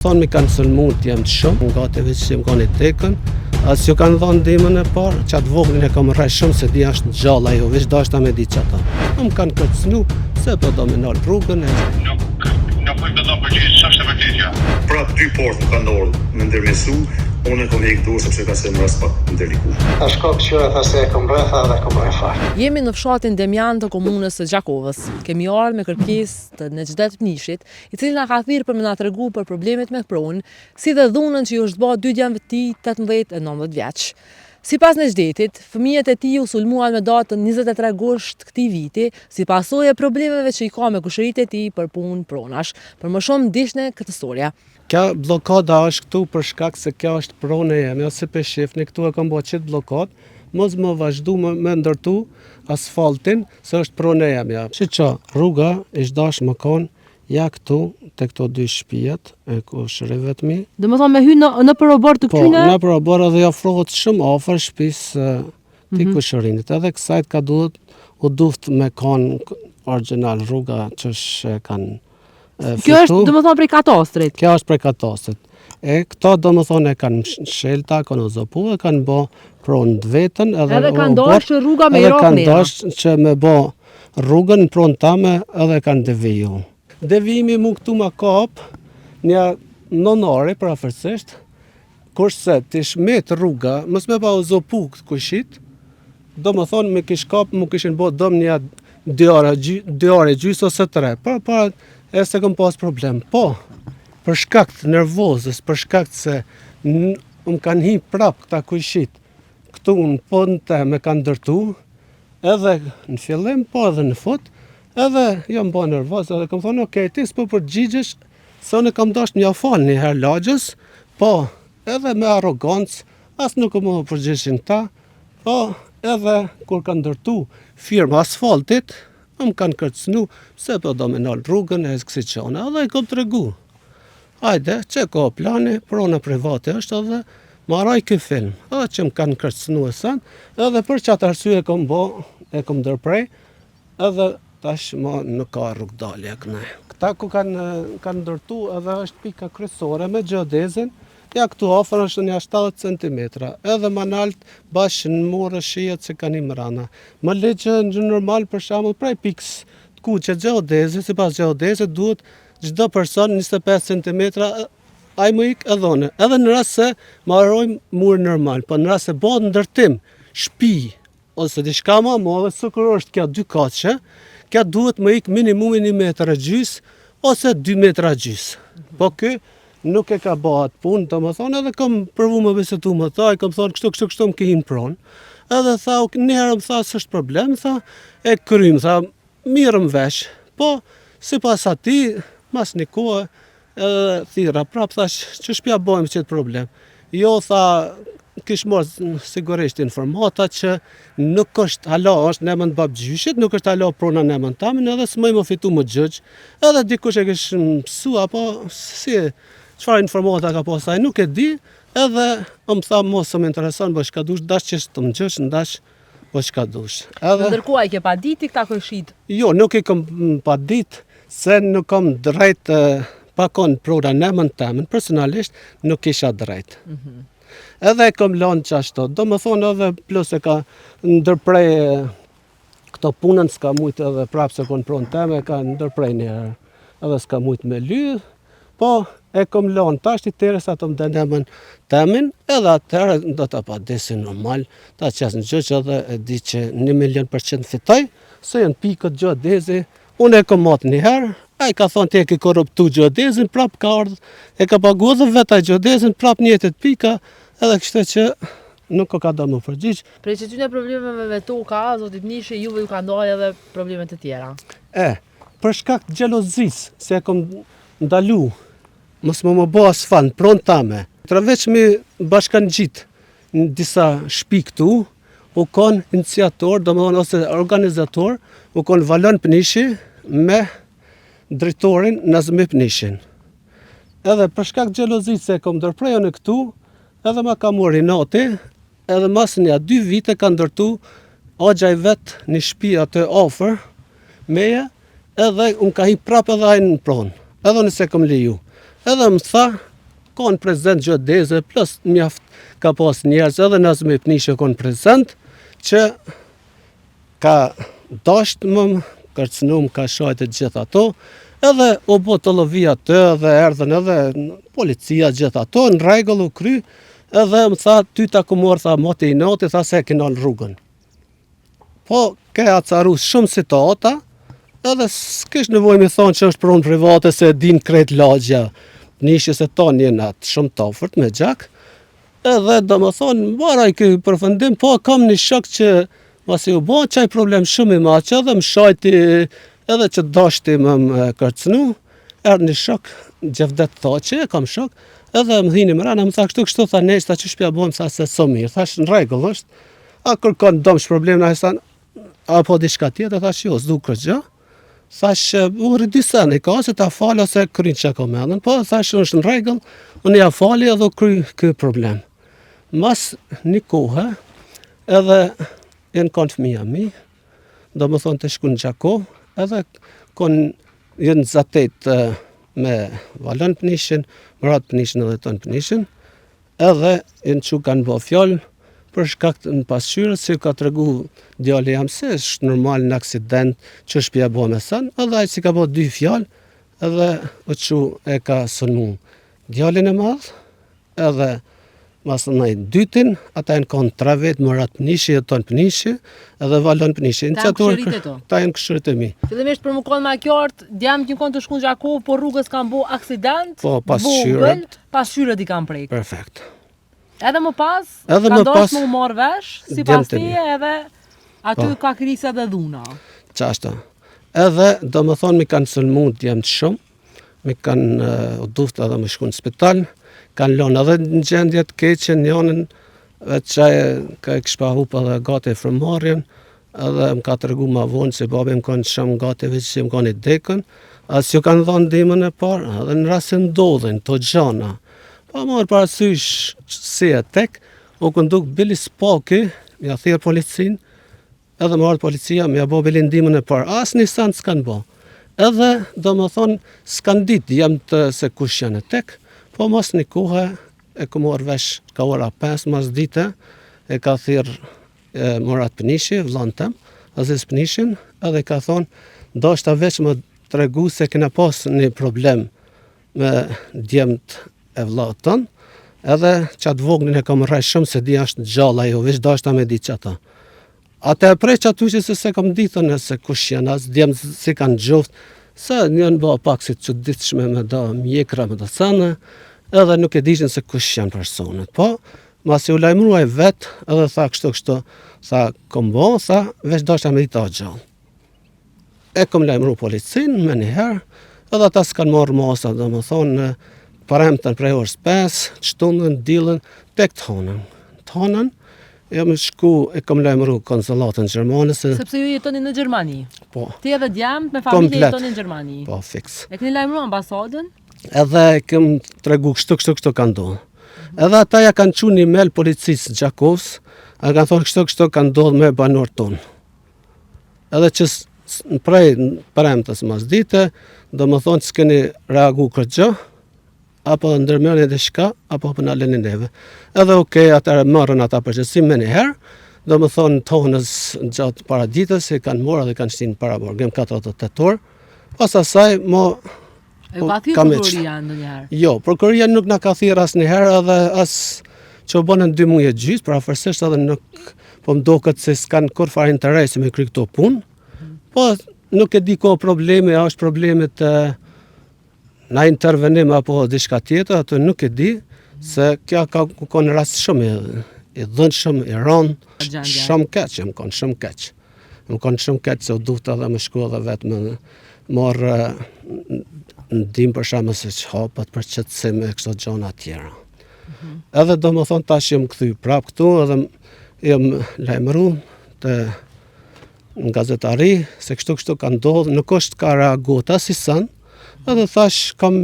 Thonë mi kanë sulmu të jam të shumë, nga të veç që më kanë i tekën, as ju kanë dhënë ndihmën e parë, që atë voglin e kam rrej shumë se di ashtë gjalla jo, veç dashta me di që ata. Më kanë kërcënu, se për do me nalë rrugën e... Nuk po të do përgjithë, që është e vërtetja. Pra 2 portë më kanë ndorë me ndërmesu, unë e kom hekë dorë sepse ka se më rast pak ndërliku. Ta shkok qyra tha se e kom rretha dhe kom rrefar. Jemi në fshatin Demjan të komunës së Gjakovës. Kemi ardhur me kërkesë të Nexhdet Pnishit, i cili na ka thirrë për me na tregu për problemet me pronën, si dhe dhunën që ju është bërë dy djemve të tij 18 e 19 vjeç. Sipas Nexhdetit, fëmijët e tij u sulmuan me datën 23 gusht këtij viti, si pasojë e problemeve që i ka me kushëritë e tij për punë pronash. Për më shumë ndiqni këtë storja. Kjo blokada është këtu për shkak se kjo është pronë e jemi, ose për shifni, këtu e kam bërë qëtë blokad, mos më vazhdu me ndërtu asfaltin, se është pronë e jemi. Që rruga ishtë dash më kanë, ja këtu, të këto 2 shtëpijet, e ku shërive të mi. Dhe më thonë me hy në përobor të këtyne? Po, në përobor edhe ofrohet shumë afër shtëpisë të kushërinit. Edhe kësajt ka duhet, u duft me kanë original rruga që shë kanë fitu. Kjo është, dhe më thonë, prej katastrit? Kjo është prej katastrit. E këto do më thonë e kanë shelta, kanë ozopu, e kanë bo pronë të vetën. Edhe kanë dashë rruga me i rakë kanë dashë që me bo rrugën në pronë tame edhe kanë deviju. Devimi mu këtu ma kap një nonare për afërsisht, kurse të shmet rruga, mës me pa ozopu këtë kushit, do më thonë me kish kap, mu kishin bo dëm një 2 ore gjys ose 3, pa e se këm pas problem. Po, për shkak të nervozës, për shkak të se më kanë hi prap këta kushit, këtu në podën të me kanë dërtu, edhe në fillim, po edhe në fut, edhe jo më bëjë nervozë, edhe kam thonë, okej, ti s'po përgjigjesh, se unë kam dash një falë një herë lagjës, po, edhe me arogancë, as nuk më përgjigjeshin ta, po, edhe kur kanë dërtu firmë asfaltit, më kanë kërcënu, se po do me nalë rrugën e kësi qone, edhe i kom të regu. Hajde, që ka plani, prona private është edhe maraj këj film, edhe që më kanë kërcënu e sen, edhe për që atë arsye e kom dërprej, edhe tash ma nuk ka rrugdalje këne. Këta ku kanë ndërtu edhe është pika kryesore me geodezin, ja këtu afër është një 70 cm, edhe ma nalt bashkë në morë shijet që kanë i mrana. Më legjë në normal për shembull prej pikës të kuqe geodezi, sipas geodezit duhet çdo person 25 cm ai më ik edhe në rast se marrojmë mur normal, po në rast se bëhet ndërtim shtëpi ose diçka më e madhe, sikur është kjo 2 katëshe, kjo duhet më ik minimumi 1,5 metra ose 2 metra gjys. Po ky nuk e ka bëhat punë, të më thonë, edhe kam përvu më besetu më tha, i kam thonë kështu më kihin pronë. Edhe tha, njëherë më tha, s'është problem, tha, e krym, tha, mirëm vesh. Po, si pas ati, mas një kohë, edhe thira prap, thash, që shpja bojmë qëtë problem. Jo, tha, kish morë sigurisht informata që nuk është hala është nemën babgjyshit, nuk është hala prona nemën tamin, edhe s'mëj më fitu më gjëgj. Edhe dikush e kish mësu, apo si, çfarë informata ka posaj, nuk e di, edhe më tha mos më intereson, bo shka dush, dash që të më gjësh, ndash, bo shka dush. Ndërkohë i ke pa diti këta kërshit? Jo, nuk i kam pa dit, se nuk kam drejt pa konë prona nemën tamin, personalisht nuk isha drejt. Edhe e kom lanë qashto, do më thonë edhe plus e ka ndërprej këto punën, s'ka mujt edhe prapë se konë pronë teme, ka ndërprej njërë, edhe s'ka mujt me ly, po e kom lanë tash i teres ato më denemën temin, edhe atërë do të pa desi normal, ta qesë në gjëqë edhe e di që 1,000,000% fitoj, se jenë pikët geodezi, unë e kom matë njëherë, a i ka thonë ti e ke korruptu geodezin, prapë ka ardhë, e ka pagu edhe veta geodezin, prapë njëtet pika, edhe kështë që nuk ka do më përgjigj. Prej që tyne problemeve me toka, zotit Pnishi, juve ju ka ndaj edhe problemet të tjera. Për shkak të gjelozis, se e kom ndalu, mos më bo asfalt, pronë tame. Traveç me bashkan gjitë në disa shpi këtu, u konë iniciator, do më thonë, ose organizator, u konë Valon Pnishi me drejtorin Nazmi Pnishin. Edhe për shkak të gjelozis se e kom dërprejo në këtu, edhe ma ka mori nati, edhe mas një 2 vite ka ndërtu agja i vetë një shtëpi atë ofër meje, edhe unë ka hi prapë edhe ajnë në pronë, edhe nëse kom leju. Edhe më tha, konë prezent gjodeze, plus mjaft ka pas njerëz edhe në me pnishe konë prezent, që ka dasht më kërcnum, ka shajt e gjithë ato, edhe u bo të lovia të dhe erdhen edhe policia gjithë ato, në rregull u kry, edhe më tha, ty ta ku morë, tha, moti i noti, tha se kena në rrugën. Po, ke acaru shumë situata, edhe s'kish nevoj me thonë që është pronë private se din krejt lagja, nishë se ta njenat shumë tafërt me gjak, edhe do më thonë, maraj këj përfëndim, po kam një shok që masi u bo qaj problem shumë i maqë, edhe më shajti edhe që dashti më kërcnu, erë një shok, Gjevdet tha që e kam shok, edhe më dhini më rana, më tha kështu, tha neshta që shpja bojmë, tha se so mirë, thash në rregull është, a kërkon domsh problem, na than, apo diçka tjetër, thash jo, s'du kërgjë, thash u rridisen i ka se ta falë ose kryin që ka mendën, po thash është në rregull, unë ja fali edhe u kry ky problem. Mas një kohë, edhe jenë kanë fëmija mi, do më thonë të shku në Gjako, edhe jenë zatet me valon pënishin, mërat pënishin edhe ton pënishin, edhe jenë që kanë bo fjallë, për shkak të në pasqyrës, si ka të regu djali jam se është normal në aksident që shpja bo me sënë, edhe ajë si ka bo 2 fjallë, edhe o që e ka sënmu djalin e madhë, edhe masë në dytin, ata e në konë 3 vetë, mërat pënishi, jeton pënishi, edhe valon pënishi. Ta janë këshërit e to? Ta janë këshërit e mi. Fillimisht për më konë ma kjartë, djam që në konë të shku në Gjako, po rrugës kanë bo aksident, po, pasqyrët i kanë prejkë. Perfekt. Edhe më pas, edhe ka më dosh më u marrë vesh, si pas teje edhe aty po, ka krisa dhe dhuna. Qashta. Edhe do më thonë mi kanë sëlmu djemë të shumë, mi kanë duft edhe më shku në spital, kanë lonë edhe në gjendje të keqe njënën, veç qaj ka e kishpa hupa dhe gati e frëmarjen, edhe më ka të regu ma vonë që babi më kanë shumë gati veç që më kanë i dekën, as ju kanë dhonë dimën e parë, edhe në rrasë ndodhin, të gjana. Pa marë parasysh si e tek, u kënduk bili spaki, mja thirë policin, edhe më ardhë policia, mja bo bili ndimën e parë, as një sanë s'kanë bo. Edhe, do më thonë, s'kanë ditë jam të se kush janë e tek, po mos një kohë e ku morë vesh, ka ora 5 mas dite, e ka thirë morat pënishi, vlanë tem, Aziz pënishin, edhe ka thonë, do shta veç më të regu se kena pas një problem me djemët e vlaut tënë, edhe qatë vognin e kam rrej shumë se di ashtë gjalla jo, vish dashta me di që ata. Ate e prej që aty që se kam ditën e se kush janë, as djemë si kanë gjoft, se njën bëha pak si që ditëshme me da mjekra me da sene, edhe nuk e dishin se kush janë personet. Po, masi u lajmruaj vetë, edhe tha kështu, tha kom bo, tha vesh dashta me di ta gjallë. E kom lajmru policin me njëherë, edhe ata s'kanë marrë masa, do më thonë, paremtën prej orës 5, qëtundën, dilën, tek të honën. Të honën, jam shku e kom lajmëru konsulatën Gjermane se... Sepse ju jetoni në Gjermani? Po. Ti edhe djemët me familje jetoni në Gjermani? Po, fiks. E këni lajmëru ambasadën? Edhe kem tregu kështu ka ndodhë. Edhe ata ja kanë qu një mail policisë Gjakovës, a kanë thonë kështu ka ndodhë me banor tonë. Edhe që prej paremtës mas dite, do më thonë që s'keni reagu kërgjë, apo ndërmërën e dhe shka, apo për në leni neve. Edhe okej, atëre marrën ata përgjësim me njëherë, do më thonë tonës gjatë para ditës, e kanë morë dhe kanë shtinë para borgëm 48 orë, pas asaj, e ka thirë prokuroria ndonjëherë? Jo, prokuroria nuk na ka thirë as njëherë, edhe as që u bonën 2 muaj gjysë, pra afërsisht edhe nuk, po më doket se s'kanë kur fare interesi me kry këto punë, po nuk e di ko problemi, a është problemet na intervenim apo diçka tjetër, ato nuk e di, se kja ka konë rast shumë i dhënshëm, i rënd, shumë keq, më konë shumë keq. Më konë shumë keq se u duhet edhe më shku edhe vetë me morë ndim për shamë se që hapat për qëtësim e kështë gjona tjera. Edhe do më thonë tash jam këthy prap këtu, edhe jam lajmëru të në gazetari, se kështu ka ndodhë, nuk është ka reaguat as i sanë, edhe thash kam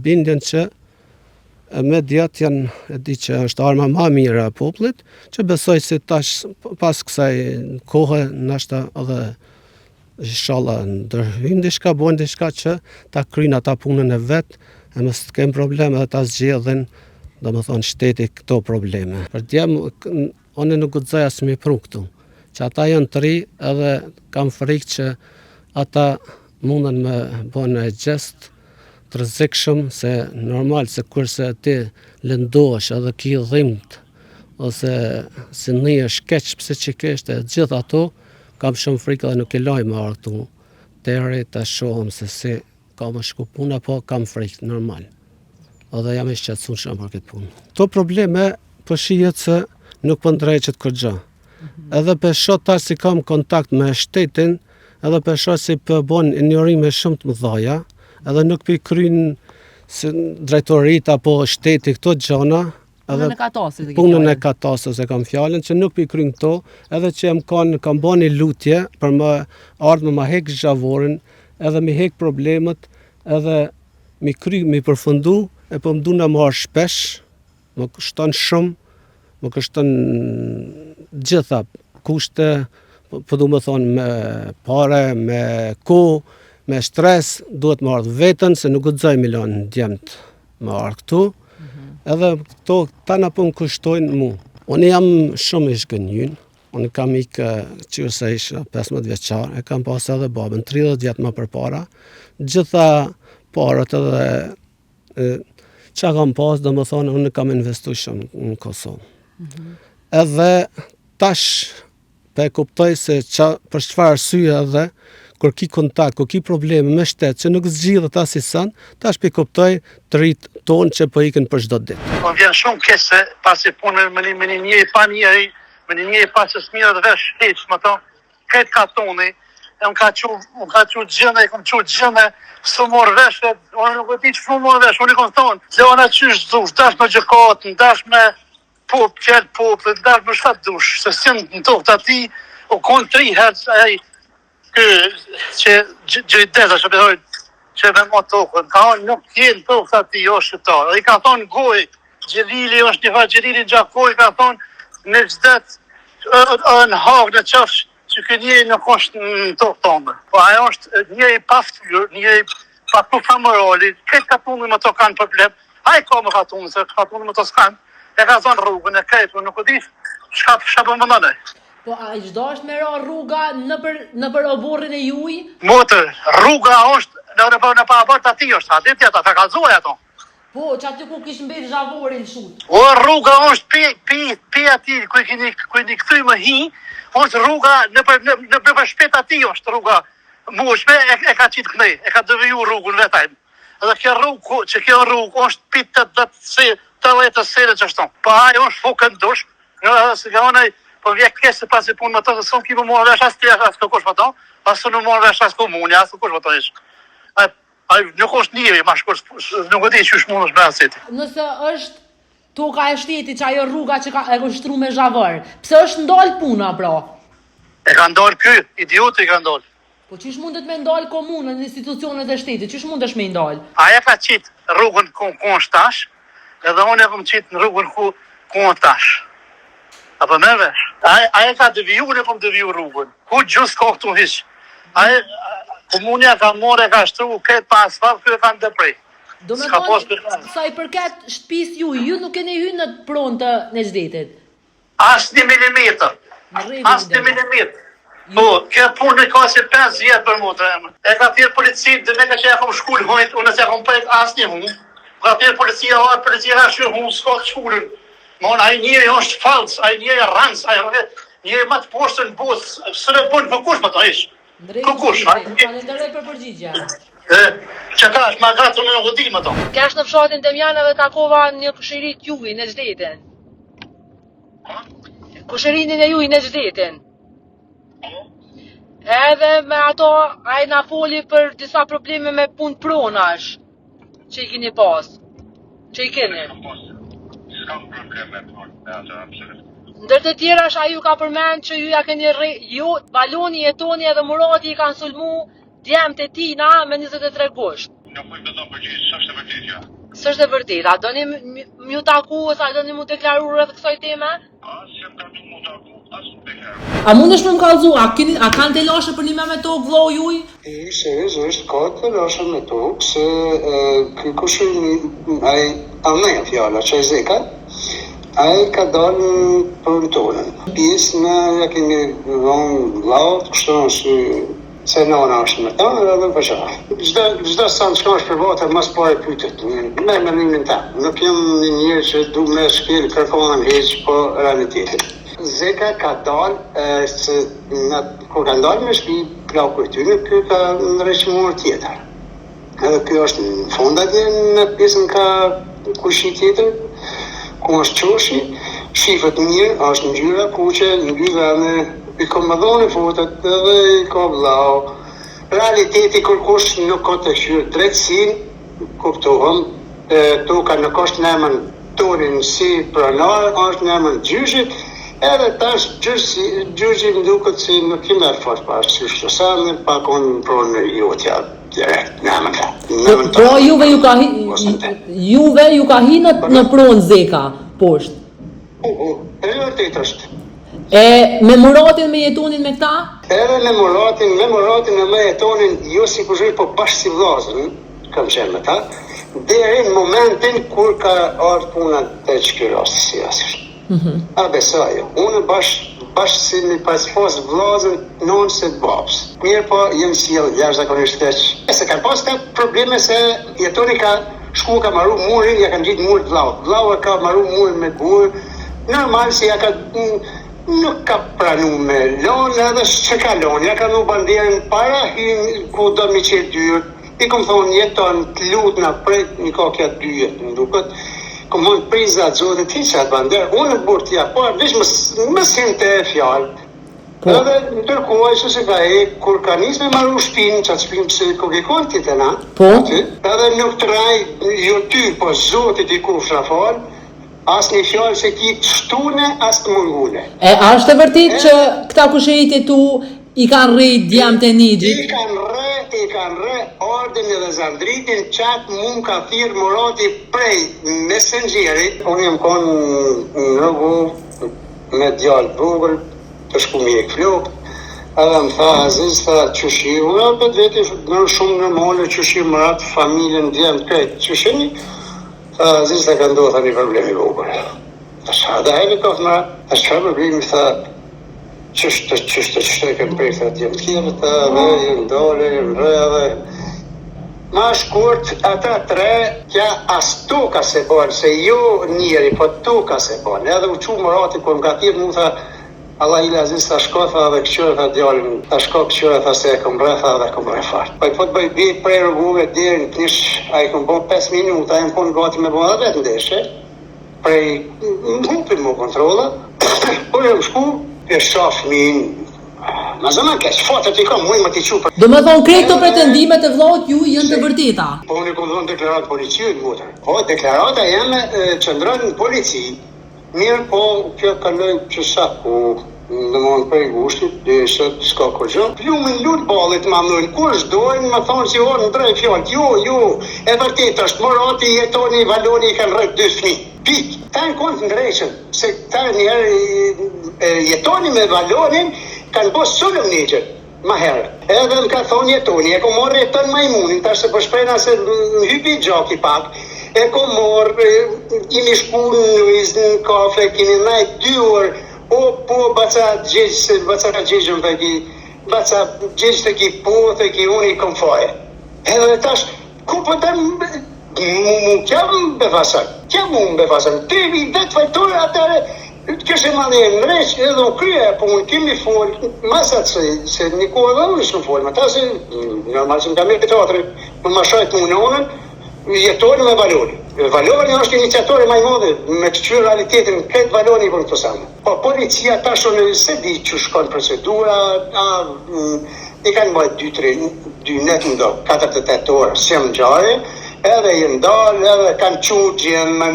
bindjen që mediat janë, e di që është arma ma mire e poplit, që besoj se tash pas kësaj kohë nashta edhe inshallah ndërhyjnë diçka, bojnë diçka që ta kryjnë ata punën e vetë, e mos të kemë problem edhe ta zgjedhin do më thonë shteti këto probleme. Për djem, one nuk guxoj as mi pru këtu, që ata janë të ri edhe kam frikë që ata mundën me bënë e gjest të rrezikshëm, se normal se kurse ti lëndohesh edhe ki dhimt, ose se një keq pse që kështë e gjithë ato, kam shumë frikë dhe nuk e loj me arë këtu, deri të shohëm se si ka më shku puna, po kam frikë, normal. Edhe jam i shqetësuar shumë për këtë punë. Këto probleme po shihet se nuk po ndrejqet kërgjë. Edhe për shoh tash si kam kontakt me shtetin, edhe për shoh si po bën injorime shumë të mëdha, edhe nuk pi kryen si drejtorit apo shteti këto gjëna. Punën e katasit. Punën e katasit e kam fjalën që nuk pi kryen këto, edhe që kam bën një lutje për më ardhmë ma hek zhavorin, edhe mi hek problemet, edhe mi përfundu, e po më du në marrë shpesh, më kushton shumë, më kushton gjitha kushte, po du më thonë me pare, me kohë, me stres, duhet më ardhë vetën, se nuk guxoj milion djemt më ardhë këtu, edhe këto tana po më kushtojnë mu. Unë jam shumë i shgënjyn, unë kam ikë qyrë se isha 15 vjeçar, e kam pas edhe babën 30 vjetë më përpara, gjitha parët edhe që kam pas, do më thonë, unë kam investu shumë në Kosovë. Edhe tash pe kuptoj se për çfarë arsye edhe kur ki kontakt, kur ki probleme me shtet që nuk zgjidhet as i san, tash pe kuptoj të rit tonë që po ikën për çdo ditë. Po vjen shumë keq se pasi punën me një njeri pa njeri, me një njeri pa që smira të vesh hiç, më thon, këtë katoni, më ka qu gjëne, kam qu gjëne, së morë veshë, unë nuk e di që shumë morë veshë, unë i kom thonë, Leona qysh dush, dash me gjëkatë, dash me qelë popë, dash me shkatë dush, se si në tokë të ati, u konë 3 herë, që gjëjdeza që behojnë, që me mo tokën, ka onë nuk jenë tokë të ati, jo shqiptarë, dhe i ka thonë goj, Gjelili është një fa Gjelili në Gjakoj, ka thonë në gjdet, në hagë, në qafsh, që këtë njëri nuk është në tokë tonë. Po ajo është njëri pa ftyrë, njëri pa kufa morali, këtë katunën më to kanë problem, ajo ka më katunën, se katunën më to s'kanë, e ka zonë rrugën e këtë, nuk e di, shka për më nënej. Po a i gjdo është me ra rruga në për oborrin e juj? Motër, rruga është, në pa abort ati është, ati tjeta, ta kalzoj ato. Po, që aty ku kishë mbet zhavorin shut. O, rruga është pi ati, ku i këthy më hi, është rruga, në për shpet ati është rruga mushme, e ka qitë kënej, e ka dëviju rrugën vetajmë. Edhe kjo rrugë është pi të letë sere që shtonë. Pa ajo është fukën dush, se ka onaj, po vje kese pasi punë më të, se sëmë ki më morë vesh as tjera, as të kush më to, as të në morë vesh as komunja, as të kush më to ishë. Nuk është njëri, ma shkur, nuk e di që është mund është me aseti. Nëse është toka e shtetit që ajo rruga që ka e kështru me zhavër, pse është ndalë puna, pra? E ka ndalë ky, idioti i ka ndalë. Po qysh mundet me ndalë komunën, institucionet e shtetit, qysh mundesh me ndalë? Aja ka qitë rrugën ku është tash, edhe unë e kom qitë në rrugën ku është tash. Apo me vesh? Aja ka dëviju, unë e kom dëviju rrugën. Ku gjusë ka këtu hish. Komunja ka more, ka shtru, këtë pa asfalt, këtë kanë dëprej. Do me thonë, sa i përket shtëpis ju nuk keni hyrë në pronë të Nezhdetit? As 1 milimetër. As 1 milimetër. Po, kjo punë ka se 5 vjetë për mu të emë. E ka thirë policitë, dhe me ka që e kom shkullë hojtë, unë se e kom pëjtë as një hunë. Ka thirë policia, policia ka shkërë hunë, s'ka të shkullën. Ma unë, aji njëri është falës, aji njëri rëndës, aji njëri më të poshtë në bosë, së në punë për kush më të ishë. Falenderoj për përgjigja. Që ka është ma gratë në nuk di më to. Kesh në fshatin Demjan edhe takova një kushërit juj në Nezhdetin. Kushërinin e juj në Nezhdetin. Edhe me ato ai na foli për disa probleme me punë pronash që i keni pas. Që i keni. S'kam probleme me ato absolut. Ndër të tjera është ju ka përmend që ju ja keni ju, Valoni, Jetoni edhe Murati i kanë sulmu djemtë e tina me 23 gusht. Nuk mund të do përgjithë, s'është e vërtetë ja. S'është e vërtetë, a doni m'ju taku ose a doni m'u deklaru rreth kësaj teme? S'jam ka du mu taku. A mundesh me më kallëzu, a kanë të lashe për një me tokë vllau juj? Seriozisht, ka të lashe me tokë, se kushin ai fjala që e zeka, ai ka dalë për tonën. Pjesë në ja kemi vonë vllaut, kështu është se nona është me ta, edhe për shaka. Çdo sa të shkosh për votë, mos po e pyetet. Me mendimin tim. Nuk jam një njeri që du me shkel kërkohen heq, po realitetin. Zeka ka dalë, kur ka dalë me shpi, plau për ty, kjo ka në reshimur tjetër. Edhe kjo është në fonda dhe në pjesën ka kushi tjetër, ku është qoshi, shifët mirë, është ngjyra kuqe, ngjyra në i komandone fotot edhe i ka vllau. Realiteti kur kush nuk ka të këshyrë drejtsin, kuptohëm, toka nuk është në emën tonin si pranar, është në emën gjyshit, edhe tash gjyshi më duket si nuk i merr fort pas shtësanë, pa konë pronë në jotja direkt në emën ta. Pra juve ju ka hi në pronë zeka, poshtë? E vërtet është. E me Muratin me jetonin me këta? Edhe me Muratin e me jetonin, jo si kushoj, po bashkë si vllazën, kam qenë me ta, deri në momentin kur ka ardhur puna të çkyrosë si asisht. A besoj, unë bashkë si një pas vllazën non se të babës. Mirë po, jem sjell jashtëzakonisht keq. Se kanë pas të probleme se jetoni ka shku ka marru murin, ja kanë gjitë murit vllaut. Vllau e ka marru murin me burr. Normal se ja ka nuk ka pranu me lonë, edhe që ka lonë, ja ka nu bandierën para, ku do mi qetë dyrë. I kom thonë jeton të lutë në prejt një kokja dyjet, në duket. Kom thonë prizat zotit ti që atë banderë, unë burë t'ja parë, veç më sinë të fjallë. Edhe në tërkuaj që se ka kur ka njës me marru shpinë, që atë shpinë që ku ke konë ti të na, edhe nuk të raj, jo ty, po zotit i ku shrafalë, as një fjallë se ki të shtune, as të mungune. E është e vërtit që këta kushejt e tu i kanë rejt djemë të njëgjit? I kanë re ordin edhe zandritin, qatë mund ka thirë Murati prej mesengjerit. Unë jem konë në rrugu me djallë bugër, të shku mjek flok, edhe më tha Aziz, tha qëshi, unë apet veti në shumë në mole, qëshi Murat, familjen, djemë, krejtë, qëshini, Aziz të ka ndohë një problemi vogël. Ta shha da heli kohë më, ta shha problemi, tha, qështë e kemë prej, tha, djemë tjere, ta dhe, jemë dole, jemë rëve. Ma shkurt, ata tre, kja as toka se bon, se jo njeri, po toka se bon. Edhe u qu Murati, kur më ka tirë, mu tha, Allah ila Aziz, ta shko, tha, dhe këqyre, tha, djallin, ta shko këqyre, tha, se e kom rë, tha, dhe kom rë fartë. Pa i po të bëj bit prej rrugove, deri në knish, a i kom bo 5 minuta, a i më ponë gati me bo dhe vetë ndeshe, prej më hupin mu kontrola, por e më shku, e shaf min, ma zëman keq, fatët i kam, muj më t'i qupër. Do me thonë, krejt të pretendimet e vllaut ju jënë të vërteta? Po unë kom dhonë deklaratë policijë, mutër. Po, deklarata jeme qëndronë në polici, mirë po, kjo kaloj që sa ku në mund prej gushtit, dhe shët s'ka ko gjë. Plumin lutë balit ma mënojnë, kur shdojnë, më thonë si orë në drej fjallë, jo, e vërtet është, Murati, jetoni, valoni, i kanë rëjtë 2 fmi. Pik, ta në kontë në drejshën, se ta njerë jetoni me valonin, kanë bos sulëm njëgjën, ma herë. Edhe më ka thonë jetoni, e ko morë jeton majmunin, ta se përshprejna se më hypi gjaki pak, e ko morë, imi shku në kafe, kini najtë 2 orë, po baca gjegjën të ki, baca gjegjë të ki po, të ki unë i kom faje. Edhe tash, ku po të kja më befasan, të i vetë fajtore atare, kështë e madhe e mreq, edhe u krye, po unë kemi folë, masat se një kohë dhe unë shumë folë, ma ta se, normal që më kam e teatri, më ma shajtë më nënën, jetojnë me Valoni. Valoni është iniciatore maj modhe, me të qyrë realitetin, këtë Valoni për në të samë. Po policia tashon se di që shkon procedura, i kanë bëjt 2 net në do, 48 orë, si më gjare, edhe i ndalë, edhe kanë qutë gjenë më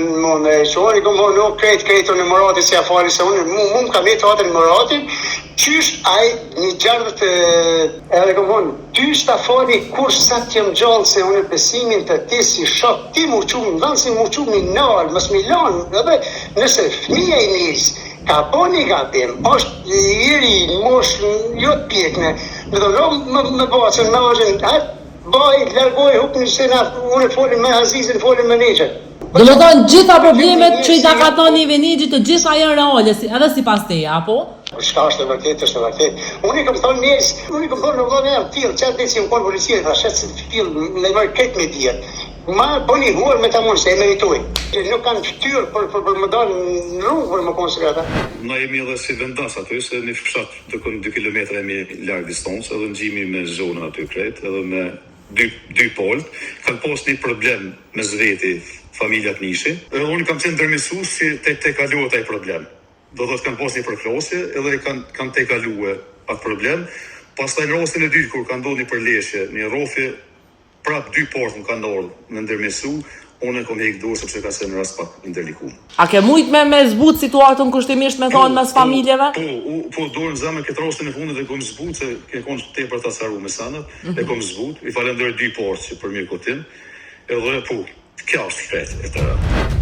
në e qori, këmë thonë, no, krejtë në Murati si a fali, se unë më kam jetë atër në Murati, qysh aj një gjardët, edhe këmë thonë, ty shta fali kur sa t'jem gjallë, se unë besimin të ti si shok, ti mu qumë, në dhanë si mu qumë një nalë, mës mi lanë, edhe nëse fëmija i njës, ka bo një gabim, është i ri, mosh, jo të pjekne, me do më basën, me ozën, baj, largoj, hukë në sena, unë folin me Azizin, folin me Neqën. Do të thonë gjitha problemet që i ta ka thonë i Venigji të gjitha janë reale, edhe si pas teja, apo? Shka është e vërtet, është e vërtet. Unë i kam thonë njës, unë i kam thonë në vëllë e tjilë, qatë dhe që më konë policie, dhe shetë se të tjilë, me mërë këtë me djetë. Ma bëni huar me ta mund se e meritoj. Nuk kanë ftyrë për më dalë në rrugë për më konsiderata. Na jemi edhe si vendas aty, se një fshat të kënë 2 kilometra jemi largë distancë, edhe në gjimi me zonën aty krejt, edhe me dy polët, kanë pas një problem me zveti familjat Nishi, edhe unë kam qenë ndërmjesues si te kaluat ai problem. Do të kanë pas një përkrosje, edhe kanë te kaluar atë problem. Pastaj në rastin e dytë kur ka ndodhur një përleshje, një rrofje, prap 2 portë më kanë ardhur me ndërmjesu, unë e kom hek dorë sepse ka qenë rast pak ndërlikum. A ke mujt me zbut situatën kushtimisht me thonë mes familjeve? Po dorë në zemër këtë rastin e fundit e kom zbut, se ke konë tepër të asaru me sanët, e kom zbut, i falenderoj 2 portë që për mirë kotim, edhe po, kjo është shpet e tëra.